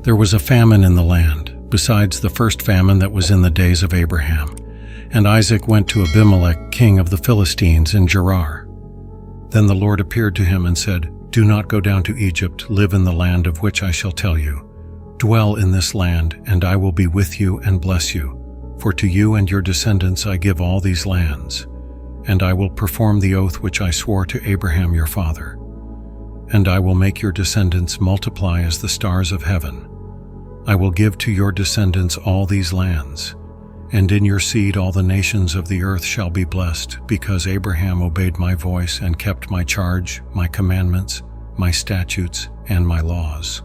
There was a famine in the land, besides the first famine that was in the days of Abraham. And Isaac went to Abimelech, king of the Philistines, in Gerar. Then the Lord appeared to him and said, "Do not go down to Egypt, live in the land of which I shall tell you. Dwell in this land, and I will be with you and bless you. For to you and your descendants I give all these lands. And I will perform the oath which I swore to Abraham your father. And I will make your descendants multiply as the stars of heaven. I will give to your descendants all these lands, and in your seed all the nations of the earth shall be blessed, because Abraham obeyed my voice and kept my charge, my commandments, my statutes, and my laws."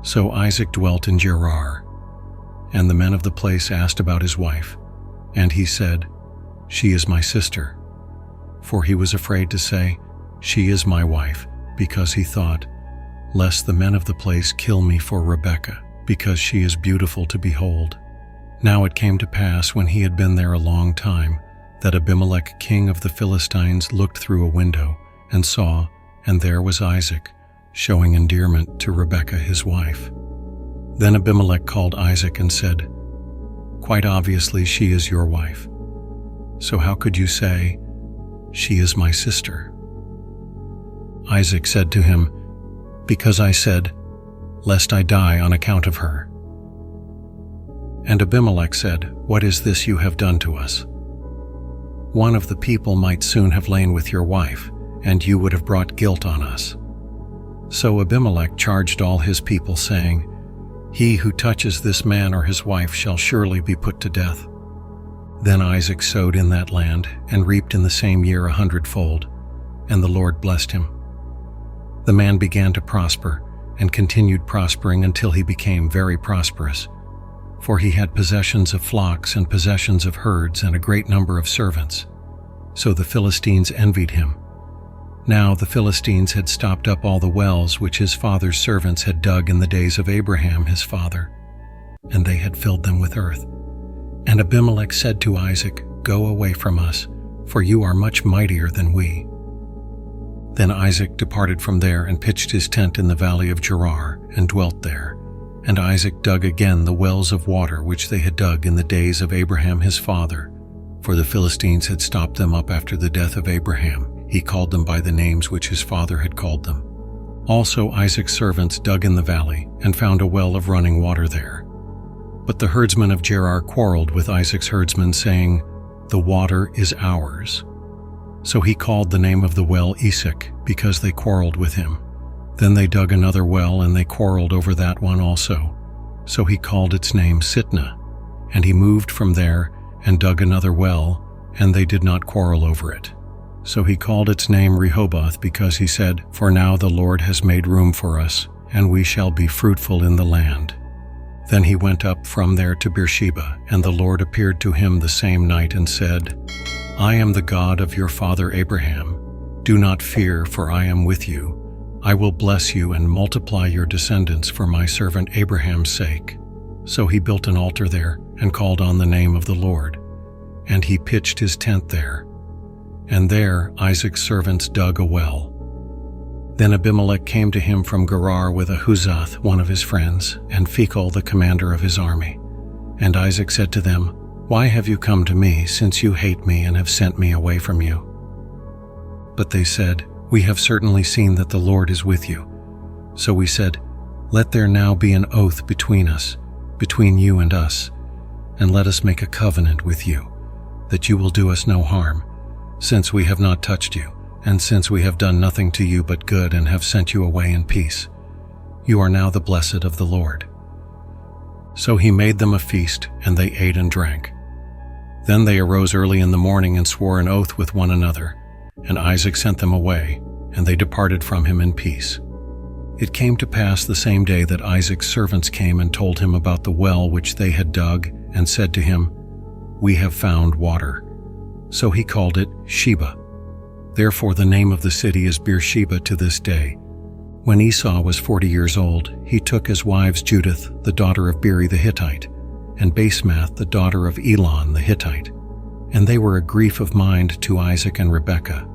So Isaac dwelt in Gerar, and the men of the place asked about his wife, and he said, "She is my sister." For he was afraid to say, "She is my wife," because he thought, "Lest the men of the place kill me for Rebekah, because she is beautiful to behold." Now it came to pass, when he had been there a long time, that Abimelech, king of the Philistines, looked through a window and saw, and there was Isaac, showing endearment to Rebekah his wife. Then Abimelech called Isaac and said, "Quite obviously she is your wife. So how could you say, 'She is my sister'?" Isaac said to him, "Because I said, 'Lest I die on account of her.'" And Abimelech said, "What is this you have done to us? One of the people might soon have lain with your wife, and you would have brought guilt on us." So Abimelech charged all his people, saying, "He who touches this man or his wife shall surely be put to death." Then Isaac sowed in that land, and reaped in the same year 100-fold, and the Lord blessed him. The man began to prosper, and continued prospering until he became very prosperous. For he had possessions of flocks and possessions of herds and a great number of servants. So the Philistines envied him. Now the Philistines had stopped up all the wells which his father's servants had dug in the days of Abraham his father, and they had filled them with earth. And Abimelech said to Isaac, "Go away from us, for you are much mightier than we." Then Isaac departed from there and pitched his tent in the valley of Gerar and dwelt there. And Isaac dug again the wells of water which they had dug in the days of Abraham his father, for the Philistines had stopped them up after the death of Abraham. He called them by the names which his father had called them. Also Isaac's servants dug in the valley and found a well of running water there. But the herdsmen of Gerar quarreled with Isaac's herdsmen, saying, "The water is ours." So he called the name of the well Esek, because they quarreled with him. Then they dug another well, and they quarreled over that one also. So he called its name Sitnah. And he moved from there and dug another well, and they did not quarrel over it. So he called its name Rehoboth, because he said, "For now the Lord has made room for us, and we shall be fruitful in the land." Then he went up from there to Beersheba, and the Lord appeared to him the same night and said, "I am the God of your father Abraham. Do not fear, for I am with you. I will bless you and multiply your descendants for my servant Abraham's sake." So he built an altar there and called on the name of the Lord. And he pitched his tent there. And there Isaac's servants dug a well. Then Abimelech came to him from Gerar with Ahuzath, one of his friends, and Phicol, the commander of his army. And Isaac said to them, "Why have you come to me, since you hate me and have sent me away from you?" But they said, "We have certainly seen that the Lord is with you." So we said, "Let there now be an oath between us, between you and us, and let us make a covenant with you, that you will do us no harm, since we have not touched you, and since we have done nothing to you but good and have sent you away in peace. You are now the blessed of the Lord." So he made them a feast, and they ate and drank. Then they arose early in the morning and swore an oath with one another, and Isaac sent them away, and they departed from him in peace. It came to pass the same day that Isaac's servants came and told him about the well which they had dug, and said to him, "We have found water." So he called it Sheba. Therefore the name of the city is Beersheba to this day. When Esau was 40 years old, he took as wives Judith, the daughter of Beeri the Hittite, and Basemath, the daughter of Elon the Hittite. And they were a grief of mind to Isaac and Rebekah.